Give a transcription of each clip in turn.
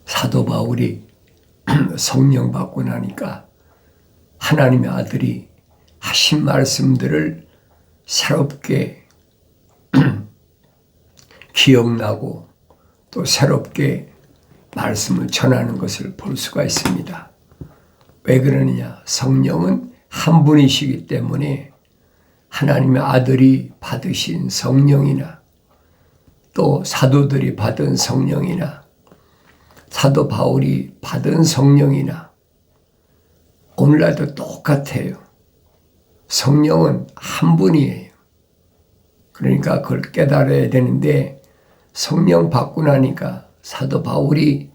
사도 바울이 성령 받고 나니까 하나님의 아들이 하신 말씀들을 새롭게 기억나고 또 새롭게 말씀을 전하는 것을 볼 수가 있습니다. 왜 그러느냐? 성령은 한 분이시기 때문에 하나님의 아들이 받으신 성령이나 또 사도들이 받은 성령이나 사도 바울이 받은 성령이나 오늘날도 똑같아요. 성령은 한 분이에요. 그러니까 그걸 깨달아야 되는데 성령 받고 나니까 사도 바울이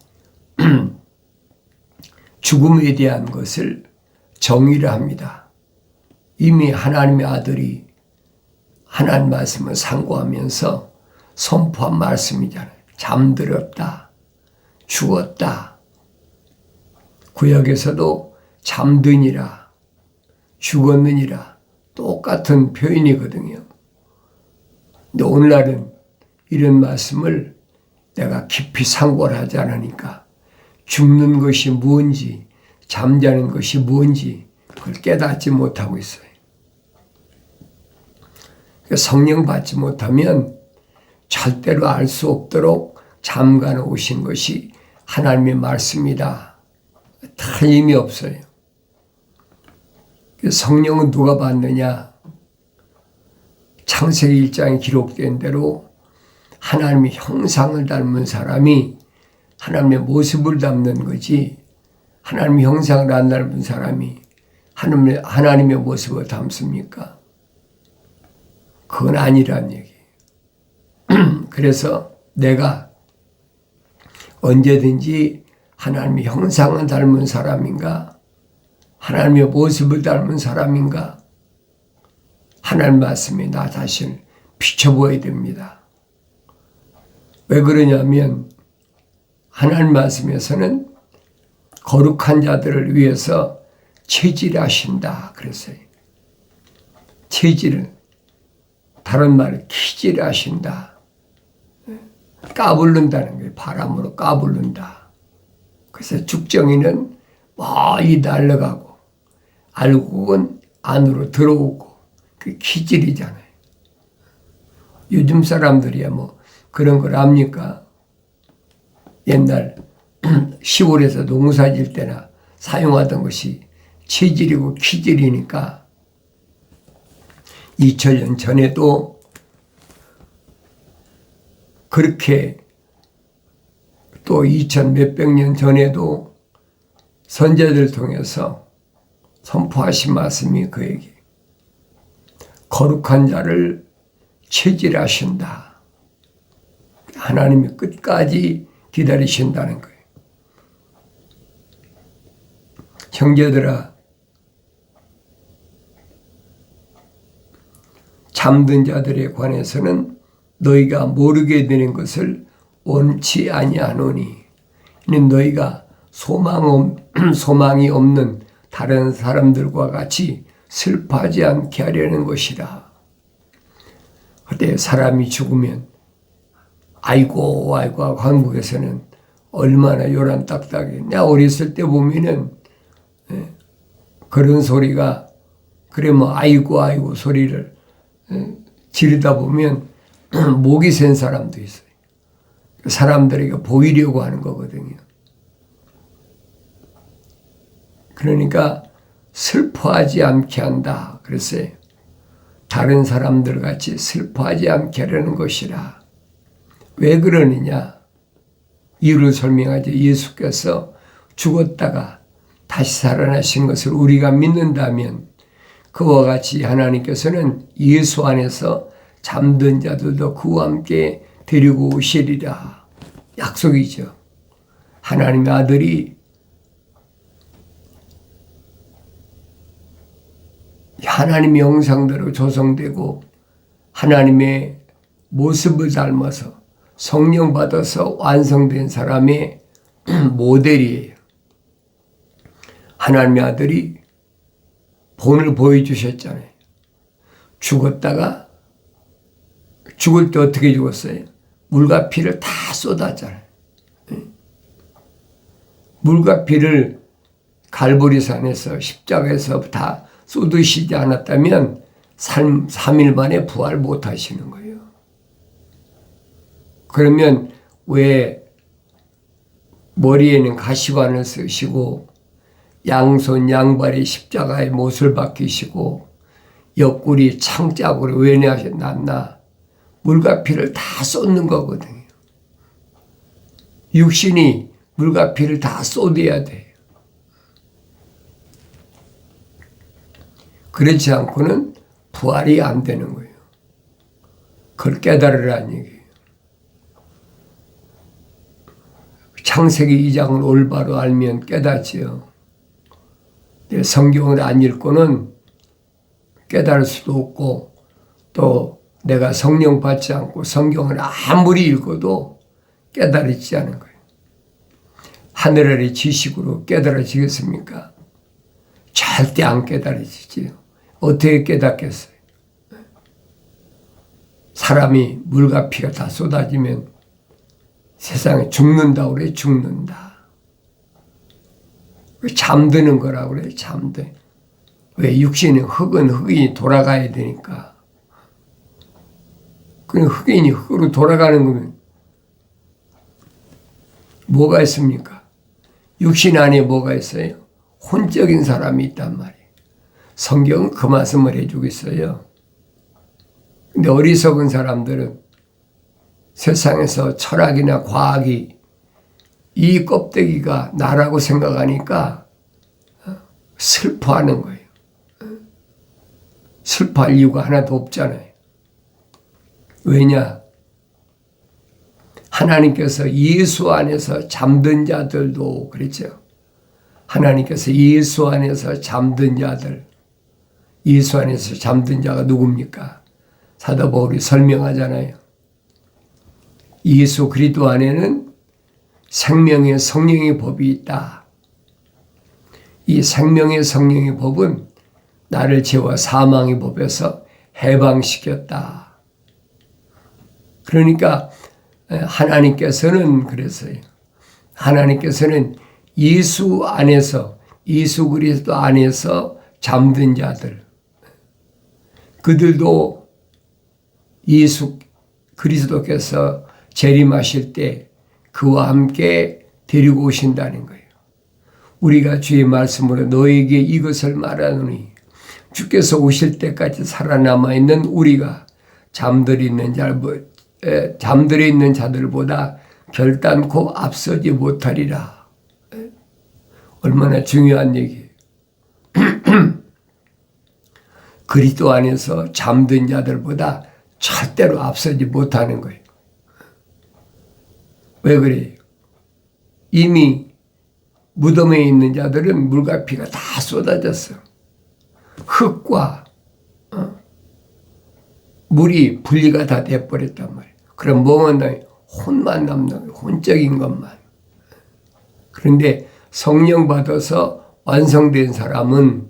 죽음에 대한 것을 정의를 합니다. 이미 하나님의 아들이 하나님 말씀을 상고하면서 선포한 말씀이잖아요. 잠들었다, 죽었다. 구약에서도 잠드니라, 죽었느니라 똑같은 표현이거든요. 근데 오늘날은 이런 말씀을 내가 깊이 상고를 하지 않으니까 죽는 것이 뭔지 잠자는 것이 뭔지 그걸 깨닫지 못하고 있어요. 성령 받지 못하면 절대로 알 수 없도록 잠가 놓으신 것이 하나님의 말씀이다. 틀림이 없어요. 성령은 누가 받느냐? 창세기 1장에 기록된 대로 하나님의 형상을 닮은 사람이 하나님의 모습을 담는 거지, 하나님의 형상을 안 닮은 사람이 하나님의 모습을 담습니까? 그건 아니란 얘기예요. 그래서 내가 언제든지 하나님의 형상을 닮은 사람인가? 하나님의 모습을 닮은 사람인가? 하나님 말씀에 나 자신을 비춰보아야 됩니다. 왜 그러냐면 하나님 말씀에서는 거룩한 자들을 위해서 체질하신다 그랬어요. 체질은 다른 말로 키질하신다. 까불른다는 거예요. 바람으로 까불른다. 그래서 죽정이는 멀리 날아가고 알곡은 안으로 들어오고 그 키질이잖아요. 요즘 사람들이야 뭐 그런 걸 압니까? 옛날 시골에서 농사 질 때나 사용하던 것이 체질이고 키질이니까 2000년 전에도 그렇게 또 2000 몇백 년 전에도 선제들 통해서 선포하신 말씀이 그 얘기. 거룩한 자를 체질하신다. 하나님이 끝까지 기다리신다는 거예요. 형제들아, 잠든 자들에 관해서는 너희가 모르게 되는 것을 원치 아니하노니 이는 너희가 소망이 없는 다른 사람들과 같이 슬퍼하지 않게 하려는 것이라. 그때 사람이 죽으면 아이고 하고 한국에서는 얼마나 요란 딱딱해. 내가 어렸을 때 보면은 그런 소리가 그래 뭐 아이고 소리를 지르다 보면 목이 센 사람도 있어요. 사람들에게 보이려고 하는 거거든요. 그러니까 슬퍼하지 않게 한다 그랬어요. 다른 사람들 같이 슬퍼하지 않게 하려는 것이라. 왜 그러느냐? 이유를 설명하지. 예수께서 죽었다가 다시 살아나신 것을 우리가 믿는다면 그와 같이 하나님께서는 예수 안에서 잠든 자들도 그와 함께 데리고 오시리라. 약속이죠. 하나님의 아들이 하나님의 형상대로 조성되고 하나님의 모습을 닮아서 성령 받아서 완성된 사람의 모델이에요. 하나님의 아들이 본을 보여주셨잖아요. 죽었다가 죽을 때 어떻게 죽었어요? 물과 피를 다 쏟았잖아요. 물과 피를 갈보리산에서 십자가에서 다 쏟으시지 않았다면 3일 만에 부활 못 하시는 거예요. 그러면 왜 머리에는 가시관을 쓰시고 양손 양발이 십자가의 못을 박히시고 옆구리 창짝으로 왜 놨나? 물과 피를 다 쏟는 거거든요. 육신이 물과 피를 다 쏟아야 돼요. 그렇지 않고는 부활이 안 되는 거예요. 그걸 깨달으라는 얘기예요. 창세기 2장을 올바로 알면 깨닫지요. 성경을 안 읽고는 깨달을 수도 없고, 또 내가 성령 받지 않고 성경을 아무리 읽어도 깨달지 않은 거예요. 하늘 아래 지식으로 깨달아지겠습니까? 절대 안 깨달아지지요. 어떻게 깨닫겠어요? 사람이 물과 피가 다 쏟아지면 세상에 죽는다 그래. 죽는다. 잠드는 거라고 그래. 잠드. 왜? 육신은 흙은 흙이 돌아가야 되니까. 그럼 흙인이 흙으로 돌아가는 거면 뭐가 있습니까? 육신 안에 뭐가 있어요? 혼적인 사람이 있단 말이에요. 성경은 그 말씀을 해주고 있어요. 근데 어리석은 사람들은 세상에서 철학이나 과학이 이 껍데기가 나라고 생각하니까 슬퍼하는 거예요. 슬퍼할 이유가 하나도 없잖아요. 왜냐? 하나님께서 예수 안에서 잠든 자들도 그랬죠. 하나님께서 예수 안에서 잠든 자들, 예수 안에서 잠든 자가 누굽니까? 사도 바울이 설명하잖아요. 예수 그리스도 안에는 생명의 성령의 법이 있다. 이 생명의 성령의 법은 나를 죄와 사망의 법에서 해방시켰다. 그러니까 하나님께서는 그랬어요. 하나님께서는 예수 안에서, 예수 그리스도 안에서 잠든 자들, 그들도 예수 그리스도께서 재림하실 때 그와 함께 데리고 오신다는 거예요. 우리가 주의 말씀으로 너에게 이것을 말하노니 주께서 오실 때까지 살아남아 있는 우리가 잠들어 있는 자들보다 결단코 앞서지 못하리라. 얼마나 중요한 얘기예요. 그리스도 안에서 잠든 자들보다 절대로 앞서지 못하는 거예요. 왜 그래요? 이미 무덤에 있는 자들은 물과 피가 다 쏟아졌어. 흙과 물이 분리가 다 돼버렸단 말이에요. 그럼 뭐만 남아요? 혼만 남는 거예요. 혼적인 것만. 그런데 성령 받아서 완성된 사람은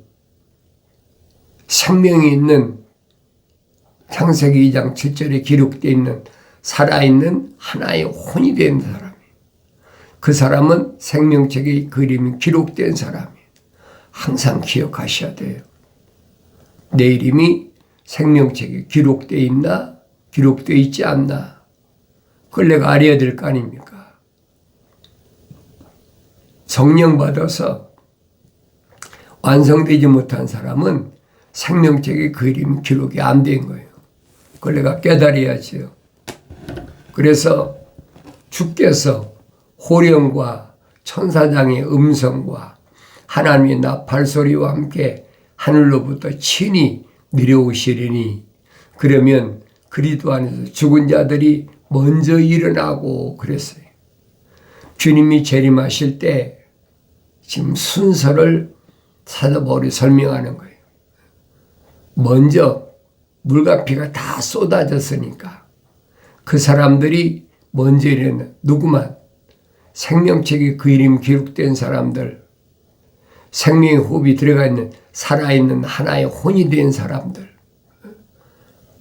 생명이 있는 창세기 2장 7절에 기록되어 있는 살아있는 하나의 혼이 된 사람이에요. 그 사람은 생명책의 그림이 기록된 사람이에요. 항상 기억하셔야 돼요. 내 이름이 생명책에 기록되어 있나? 기록되어 있지 않나? 그걸 내가 알아야 될 거 아닙니까? 성령 받아서 완성되지 못한 사람은 생명책의 그림 기록이 안 된 거예요. 그걸 내가 깨달아야지요. 그래서 주께서 호령과 천사장의 음성과 하나님의 나팔 소리와 함께 하늘로부터 친히 내려오시리니, 그러면 그리스도 안에서 죽은 자들이 먼저 일어나고 그랬어요. 주님이 재림하실 때 지금 순서를 사도 바울이 설명하는 거예요. 먼저 물과 피가 다 쏟아졌으니까 그 사람들이 먼저 일어나. 누구만? 생명책에 그 이름 기록된 사람들, 생명의 호흡이 들어가 있는 살아있는 하나의 혼이 된 사람들.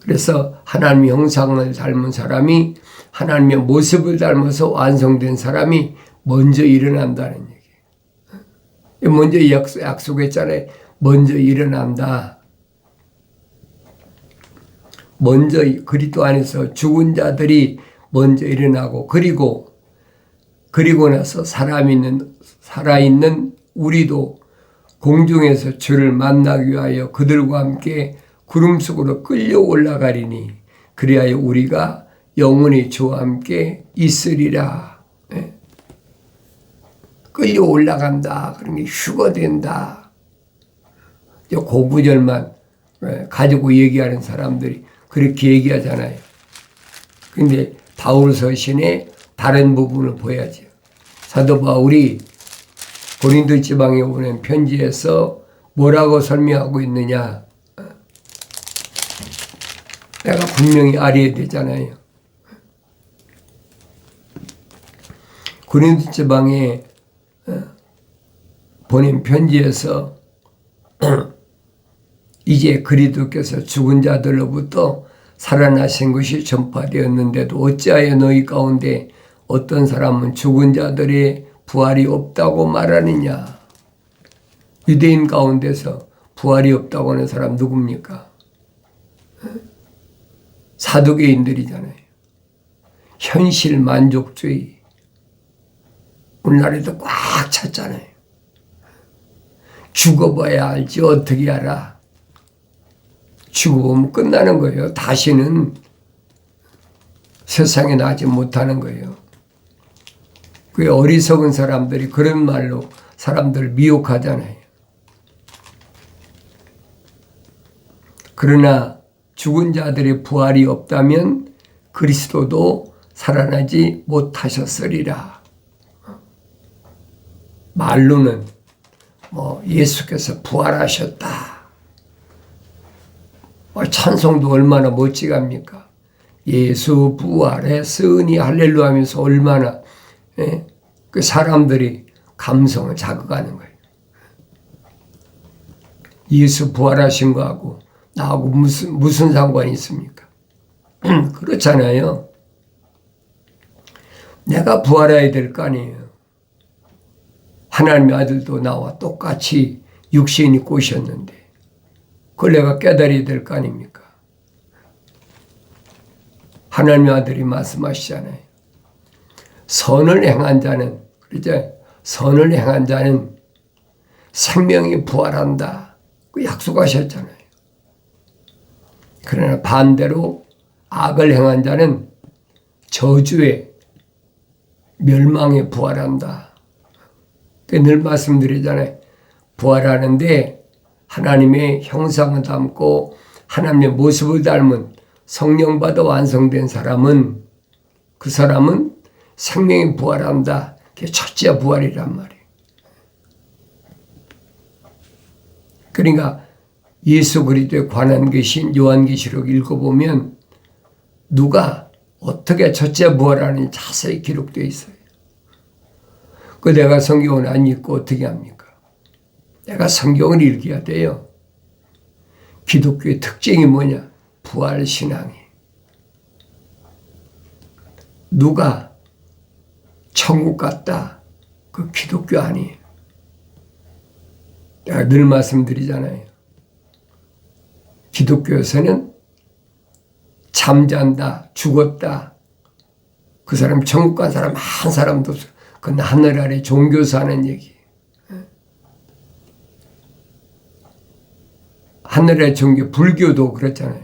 그래서 하나님의 형상을 닮은 사람이, 하나님의 모습을 닮아서 완성된 사람이 먼저 일어난다는 얘기예요. 먼저 약속했잖아요. 먼저 일어난다. 먼저 그리스도 안에서 죽은 자들이 먼저 일어나고 그리고 나서 살아있는 우리도 공중에서 주를 만나기 위하여 그들과 함께 구름 속으로 끌려 올라가리니 그리하여 우리가 영원히 주와 함께 있으리라. 예. 끌려 올라간다. 그런 게 휴거된다. 그 구절만 가지고 얘기하는 사람들이 그렇게 얘기하잖아요. 근데 바울 서신의 다른 부분을 보야죠. 사도 바울이 고린도 지방에 보낸 편지에서 뭐라고 설명하고 있느냐. 내가 분명히 알아야 되잖아요. 고린도 지방에 보낸 편지에서 이제 그리스도께서 죽은 자들로부터 살아나신 것이 전파되었는데도 어찌하여 너희 가운데 어떤 사람은 죽은 자들의 부활이 없다고 말하느냐. 유대인 가운데서 부활이 없다고 하는 사람 누굽니까? 사두개인들이잖아요. 현실 만족주의. 오늘날에도 꽉 찼잖아요. 죽어봐야 알지 어떻게 알아. 죽어보면 끝나는 거예요. 다시는 세상에 나지 못하는 거예요. 그 어리석은 사람들이 그런 말로 사람들을 미혹하잖아요. 그러나 죽은 자들의 부활이 없다면 그리스도도 살아나지 못하셨으리라. 말로는 예수께서 부활하셨다. 찬송도 얼마나 멋지갑니까? 예수 부활했으니 할렐루야 하면서 얼마나 그 사람들이 감성을 자극하는 거예요. 예수 부활하신 거하고 나하고 무슨 상관이 있습니까? 그렇잖아요. 내가 부활해야 될 거 아니에요. 하나님의 아들도 나와 똑같이 육신이 꼬셨는데 그걸 내가 깨달아야 될 거 아닙니까? 하나님의 아들이 말씀하시잖아요. 선을 행한 자는, 그렇죠? 선을 행한 자는 생명이 부활한다. 그 약속하셨잖아요. 그러나 반대로 악을 행한 자는 저주의 멸망에 부활한다. 늘 말씀드리잖아요. 부활하는데 하나님의 형상을 담고 하나님의 모습을 닮은 성령받아 완성된 사람은 그 사람은 생명이 부활한다. 그게 첫째 부활이란 말이에요. 그러니까 예수 그리스도에 관한 것인 요한계시록 읽어보면 누가 어떻게 첫째 부활하는지 자세히 기록되어 있어요. 그 내가 성경을 안 읽고 어떻게 합니까? 내가 성경을 읽어야 돼요. 기독교의 특징이 뭐냐? 부활신앙이. 누가 천국 갔다. 그 기독교 아니에요. 내가 늘 말씀드리잖아요. 기독교에서는 잠잔다, 죽었다. 그 사람 천국 간 사람 한 사람도 없어. 그건 하늘 아래 종교에서 하는 얘기. 하늘의 종교, 불교도 그렇잖아요.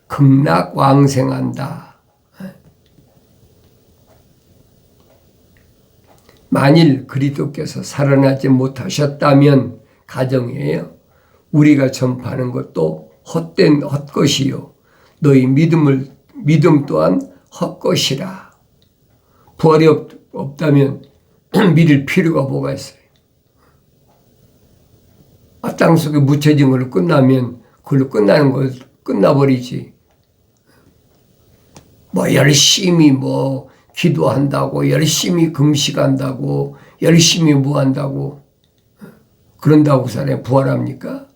극락왕생한다. 만일 그리스도께서 살아나지 못하셨다면 가정이에요. 우리가 전파하는 것도 헛된 헛것이요. 너희 믿음 또한 헛것이라. 부활이 없다면 믿을 필요가 뭐가 있어요? 땅속에 묻혀진 걸로 끝나면 그걸로 끝나는 거 끝나버리지. 열심히 기도한다고, 열심히 금식한다고, 열심히 한다고, 그런다고 그 사람이 부활합니까?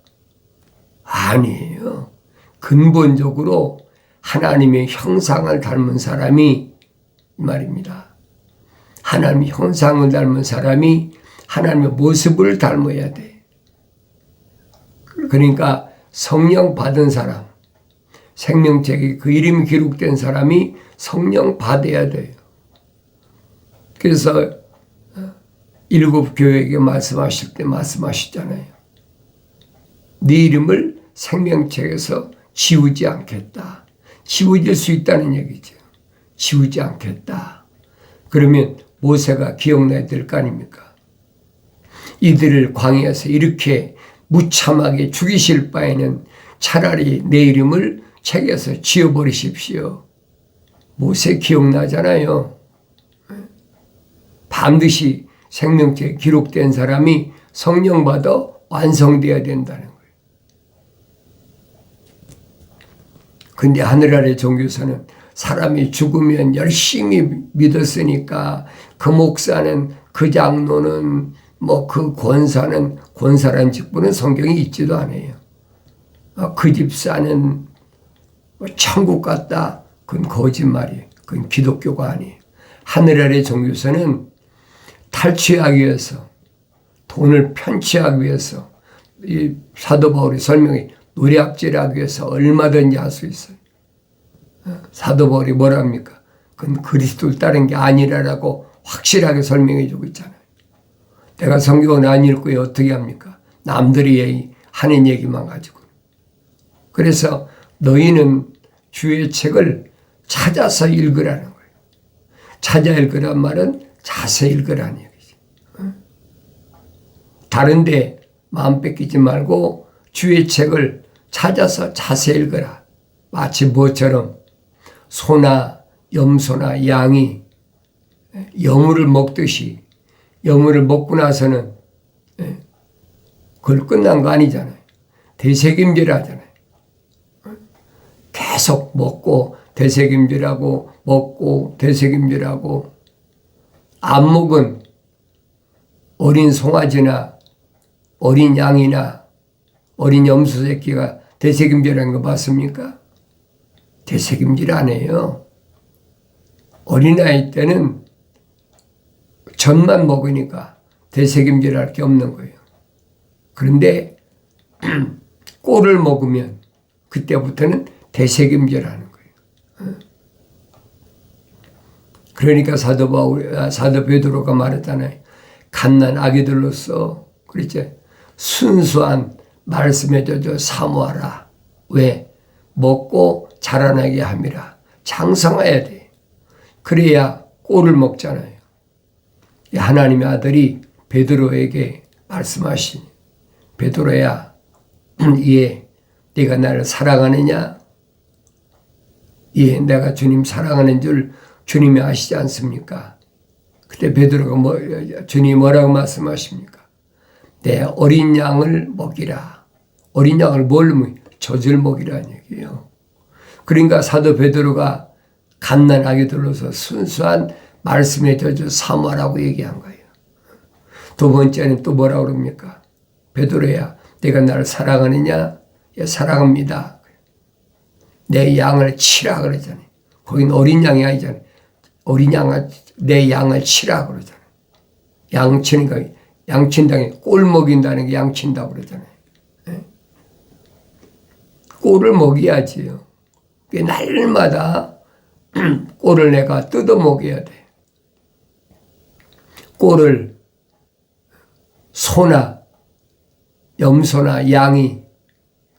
아니에요. 근본적으로 하나님의 형상을 닮은 사람이 이 말입니다. 하나님의 형상을 닮은 사람이 하나님의 모습을 닮아야 돼. 그러니까 성령 받은 사람, 생명책에 그 이름이 기록된 사람이 성령 받아야 돼요. 그래서 일곱 교회에게 말씀하실 때 말씀하셨잖아요. 네 이름을 생명책에서 지우지 않겠다. 지워질 수 있다는 얘기죠. 지우지 않겠다. 그러면 모세가 기억나야 될 거 아닙니까? 이들을 광야에서 이렇게 무참하게 죽이실 바에는 차라리 내 이름을 책에서 지워버리십시오. 모세 기억나잖아요. 반드시 생명책에 기록된 사람이 성령 받아 완성되어야 된다는 거예요. 근데 하늘 아래 종교서는 사람이 죽으면 열심히 믿었으니까 그 목사는, 그 장로는, 그 권사는, 권사라는 직분은 성경에 있지도 않아요. 그 집사는 천국 갔다. 그건 거짓말이에요. 그건 기독교가 아니에요. 하늘 아래 종교서는 탈취하기 위해서, 돈을 편취하기 위해서, 이 사도 바울이 설명해 노략질하기 위해서 얼마든지 할 수 있어요. 사도 바울이 뭐랍니까? 그건 그리스도를 따른 게 아니라라고 확실하게 설명해 주고 있잖아요. 내가 성경을 안 읽고 어떻게 합니까? 남들이 하는 얘기만 가지고. 그래서 너희는 주의 책을 찾아서 읽으라는 거예요. 찾아 읽으란 말은 자세히 읽으라는 얘기죠. 다른데 마음 뺏기지 말고 주의 책을 찾아서 자세히 읽으라. 마치 뭐처럼 소나 염소나 양이 여물을 먹듯이, 여물을 먹고 나서는 그걸 끝난 거 아니잖아요. 되새김질 하잖아요. 계속 먹고 되새김질하고 먹고 되새김질하고. 안목은 어린 송아지나 어린 양이나 어린 염소 새끼가 되새김질하는 거 봤습니까? 되새김질 안 해요. 어린아이 때는 젖만 먹으니까 되새김질할 게 없는 거예요. 그런데 꼴을 먹으면 그때부터는 되새김질하는 거예요. 그러니까 사도 베드로가 말했잖아요. 갓난 아기들로서 그렇지, 순수한 말씀에 젖어 사모하라. 왜? 먹고 자라나게 함이라. 장성해야 돼. 그래야 꼴을 먹잖아요. 하나님의 아들이 베드로에게 말씀하시니, 베드로야, 예, 네가 나를 사랑하느냐? 예, 내가 주님 사랑하는 줄 주님이 아시지 않습니까? 그때 베드로가 주님이 뭐라고 말씀하십니까? 내 어린 양을 먹이라. 어린 양을 뭘 먹이? 젖을 먹이라는 얘기예요. 그러니까 사도 베드로가 갓난 아기들로서 순수한 말씀에 젖어 사모하라고 얘기한 거예요. 두 번째는 또 뭐라고 그럽니까? 베드로야, 내가 나를 사랑하느냐? 예, 사랑합니다. 내 양을 치라 그러잖아요. 거긴 어린 양이 아니잖아요. 어린 양을, 내 양을 치라 그러잖아요. 양 치는 거, 양 친다는 게 꼴 먹인다는 게 양 친다고 그러잖아요. 예? 꼴을 먹여야지요. 날마다 꼴을 내가 뜯어 먹여야 돼. 꼴을 소나 염소나 양이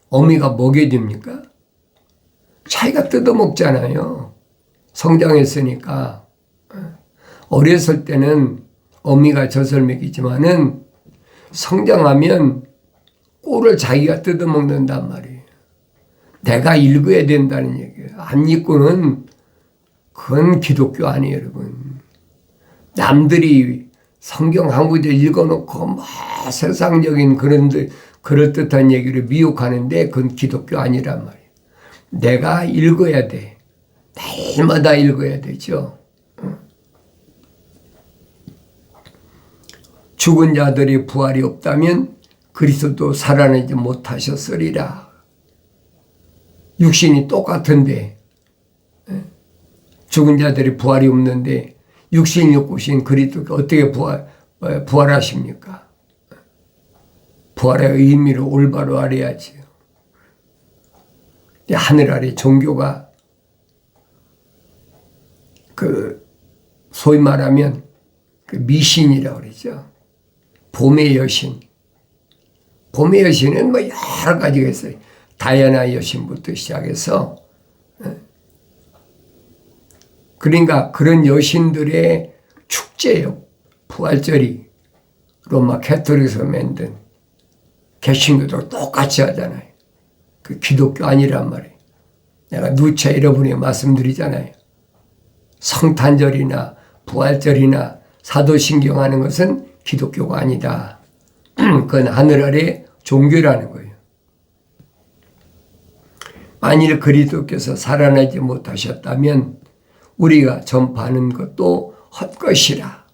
어미가 먹여줍니까? 자기가 뜯어 먹잖아요. 성장했으니까. 어렸을 때는 어미가 젖을 먹이지만은 성장하면 꼴을 자기가 뜯어 먹는단 말이에요. 내가 읽어야 된다는 얘기예요. 안 읽고는 그건 기독교 아니에요, 여러분. 남들이 성경 한 구절 읽어놓고 막 세상적인 그럴듯한 얘기를 미혹하는데 그건 기독교 아니란 말이에요. 내가 읽어야 돼. 매일마다 읽어야 되죠. 죽은 자들이 부활이 없다면 그리스도 살아나지 못하셨으리라. 육신이 똑같은데 죽은 자들이 부활이 없는데 육신이 없으신 그리스도가 어떻게 부활하십니까? 부활의 의미를 올바로 알아야지요. 하늘 아래 종교가 소위 말하면 미신이라고 그러죠. 봄의 여신. 봄의 여신은 여러 가지가 있어요. 다이아나 여신부터 시작해서. 그러니까 그런 여신들의 축제요. 부활절이 로마 캐톨릭에서 만든 개신교도 똑같이 하잖아요. 그 기독교 아니란 말이에요. 내가 누차 여러분에게 말씀드리잖아요. 성탄절이나 부활절이나 사도신경 하는 것은 기독교가 아니다. 그건 하늘 아래 종교라는 거예요. 만일 그리스도께서 살아나지 못하셨다면 우리가 전파하는 것도 헛것이라.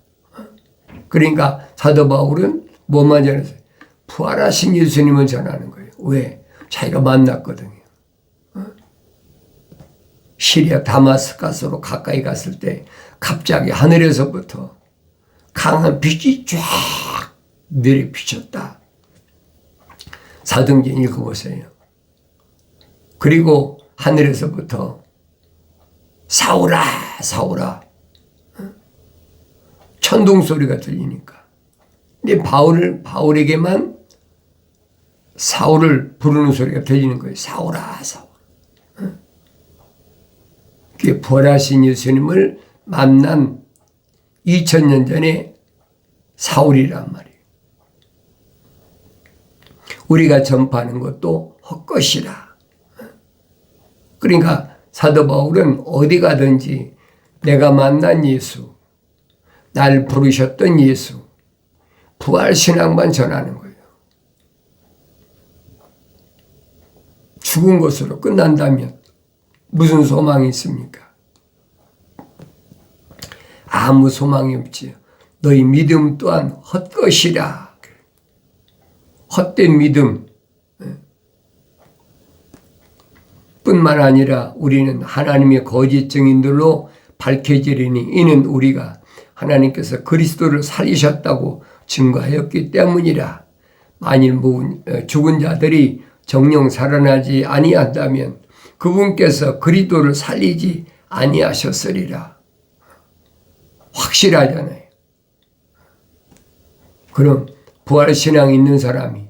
그러니까 사도 바울은 뭐만 전했어요? 부활하신 예수님을 전하는 거예요. 왜? 자기가 만났거든요. 시리아 다마스커스로 가까이 갔을 때 갑자기 하늘에서부터 강한 빛이 쫙 내려비쳤다. 사도행전 읽어보세요. 그리고 하늘에서부터 사울아 사울아 천둥 소리가 들리니까. 근데 바울에게만 사울을 부르는 소리가 들리는 거예요. 사울아 사울. 그게 부활하신 예수님을 만난 2000년 전에 사울이란 말이에요. 우리가 전파하는 것도 헛것이라. 그러니까 사도 바울은 어디 가든지 내가 만난 예수, 날 부르셨던 예수, 부활신앙만 전하는 거예요. 죽은 것으로 끝난다면 무슨 소망이 있습니까? 아무 소망이 없지요. 너희 믿음 또한 헛것이라. 헛된 믿음 뿐만 아니라 우리는 하나님의 거짓 증인들로 밝혀지리니 이는 우리가 하나님께서 그리스도를 살리셨다고 증거하였기 때문이라. 만일 죽은 자들이 정녕 살아나지 아니한다면 그분께서 그리스도를 살리지 아니하셨으리라. 확실하잖아요. 그럼 부활신앙 있는 사람이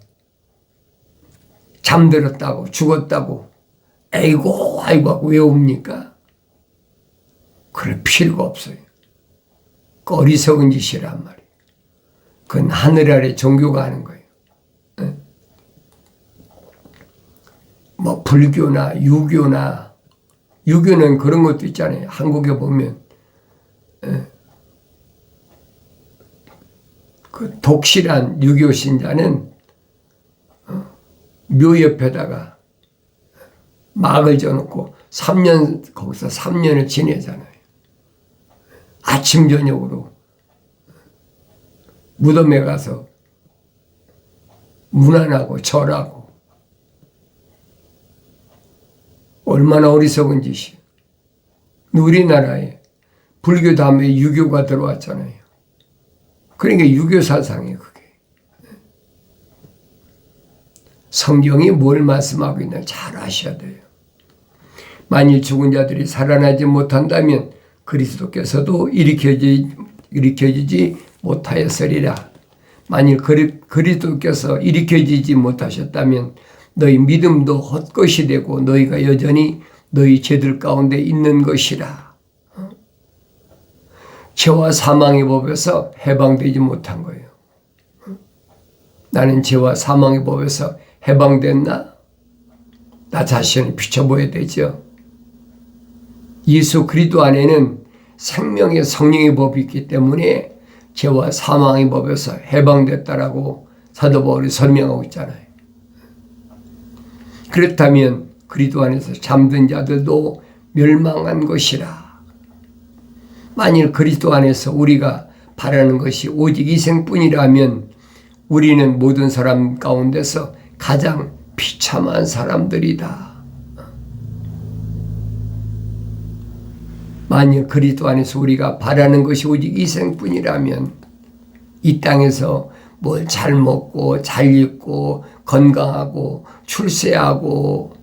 잠들었다고 죽었다고 아이고 하고 왜 옵니까? 그럴 필요가 없어요. 어리석은 짓이란 말이에요. 그건 하늘 아래 종교가 하는 거예요. 뭐 불교나 유교는 그런 것도 있잖아요. 한국에 보면 그 독실한 유교 신자는 묘 옆에다가 막을 져놓고 3년 거기서 3년을 지내잖아요. 아침 저녁으로 무덤에 가서 문안하고 절하고. 얼마나 어리석은 짓이에요. 우리나라에 불교 다음에 유교가 들어왔잖아요. 그러니까 유교 사상이에요, 그게. 성경이 뭘 말씀하고 있나 잘 아셔야 돼요. 만일 죽은 자들이 살아나지 못한다면 그리스도께서도 일으켜지지 못하였으리라. 만일 그리스도께서 일으켜지지 못하셨다면 너희 믿음도 헛것이 되고 너희가 여전히 너희 죄들 가운데 있는 것이라. 죄와 사망의 법에서 해방되지 못한 거예요. 나는 죄와 사망의 법에서 해방됐나? 나 자신을 비춰보아야 되죠. 예수 그리스도 안에는 생명의 성령의 법이 있기 때문에 죄와 사망의 법에서 해방됐다라고 사도 바울이 설명하고 있잖아요. 그렇다면 그리스도 안에서 잠든 자들도 멸망한 것이라. 만일 그리스도 안에서 우리가 바라는 것이 오직 이생뿐이라면 우리는 모든 사람 가운데서 가장 비참한 사람들이다. 만일 그리스도 안에서 우리가 바라는 것이 오직 이생뿐이라면 이 땅에서 뭘 잘 먹고 잘 입고 건강하고 출세하고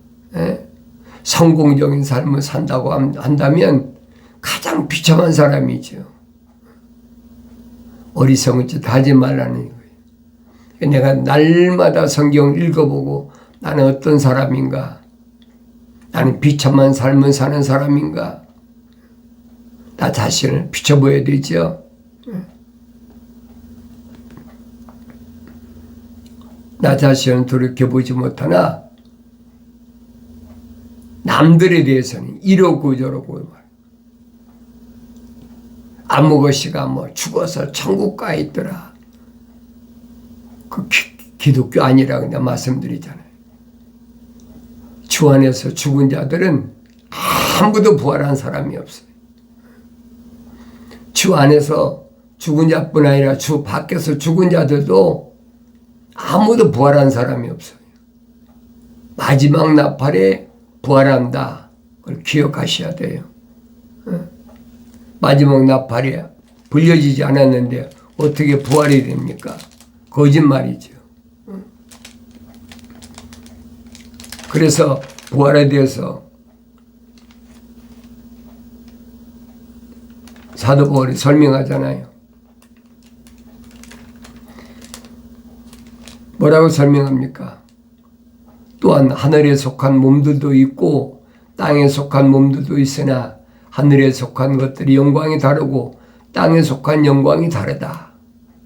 성공적인 삶을 산다고 한다면 가장 비참한 사람이죠. 어리석은 짓 하지 말라는 거예요. 내가 날마다 성경을 읽어보고 나는 어떤 사람인가? 나는 비참한 삶을 사는 사람인가? 나 자신을 비춰봐야 되죠. 나 자신을 돌이켜보지 못하나 남들에 대해서는 이러고 저러고 아무것이가 뭐 죽어서 천국 가 있더라. 그 기독교 아니라 그냥 말씀드리잖아요. 주 안에서 죽은 자들은 아무도 부활한 사람이 없어요. 주 안에서 죽은 자뿐 아니라 주 밖에서 죽은 자들도 아무도 부활한 사람이 없어요. 마지막 나팔에 부활한다. 그걸 기억하셔야 돼요. 마지막 나팔이 불려지지 않았는데 어떻게 부활이 됩니까? 거짓말이죠. 그래서 부활에 대해서 사도 바울이 설명하잖아요. 뭐라고 설명합니까? 또한 하늘에 속한 몸들도 있고 땅에 속한 몸들도 있으나 하늘에 속한 것들이 영광이 다르고 땅에 속한 영광이 다르다.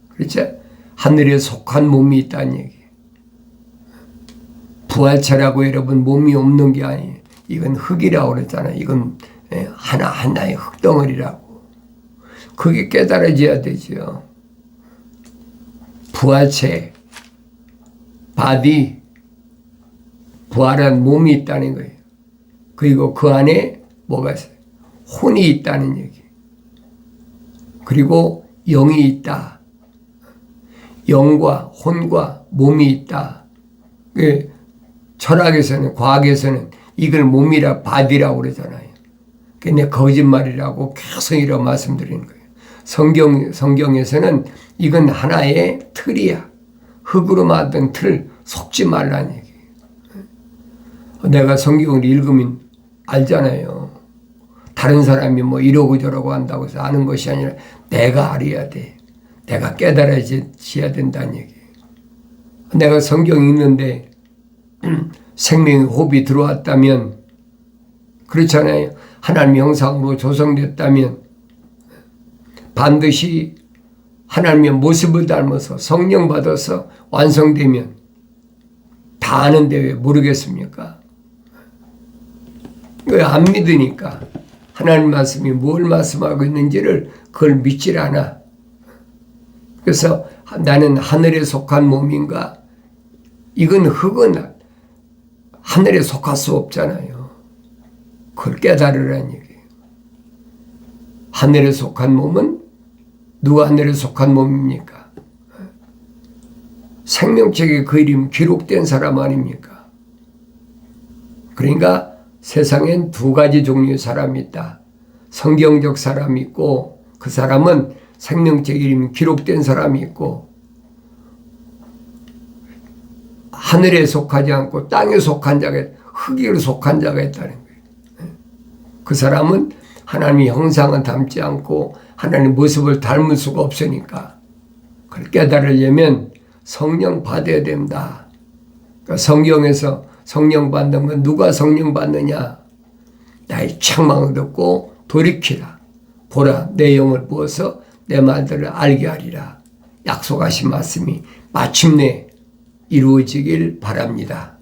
그렇죠? 하늘에 속한 몸이 있다는 얘기. 부활체라고 여러분 몸이 없는 게 아니에요. 이건 흙이라고 그랬잖아요. 이건 하나하나의 흙덩어리라고. 그게 깨달아져야 되죠. 부활체, 바디, 부활한 몸이 있다는 거예요. 그리고 그 안에 뭐가 있어요? 혼이 있다는 얘기. 그리고 영이 있다. 영과 혼과 몸이 있다. 철학에서는, 과학에서는 이걸 몸이라 바디라고 그러잖아요. 근데 거짓말이라고 계속 이런 말씀드리는 거예요. 성경에서는 이건 하나의 틀이야. 흙으로 만든 틀, 속지 말라는 얘기예요. 내가 성경을 읽으면 알잖아요. 다른 사람이 뭐 이러고 저러고 한다고 해서 아는 것이 아니라 내가 알아야 돼. 내가 깨달아져야 된다는 얘기예요. 내가 성경 읽는데 생명의 호흡이 들어왔다면, 그렇잖아요. 하나님 형상으로 조성됐다면 반드시 하나님의 모습을 닮아서 성령 받아서 완성되면 다 아는데 왜 모르겠습니까? 왜 안 믿으니까. 하나님 말씀이 뭘 말씀하고 있는지를 그걸 믿질 않아. 그래서 나는 하늘에 속한 몸인가? 이건 흙은 하늘에 속할 수 없잖아요. 그걸 깨달으라는 얘기예요. 하늘에 속한 몸은 누가 하늘에 속한 몸입니까? 생명책에 그 이름 기록된 사람 아닙니까? 그러니까 세상엔 두 가지 종류의 사람이 있다. 성경적 사람이 있고 그 사람은 생명책 이름이 기록된 사람이 있고 하늘에 속하지 않고 땅에 속한 자가 흙에 속한 자가 있다는 거예요. 그 사람은 하나님의 형상은 닮지 않고 하나님의 모습을 닮을 수가 없으니까 그걸 깨달으려면 성령 받아야 된다. 그러니까 성경에서 성령 받는 건 누가 성령 받느냐? 나의 책망을 듣고 돌이키라. 보라, 내 영을 부어서 내 말들을 알게 하리라. 약속하신 말씀이 마침내 이루어지길 바랍니다.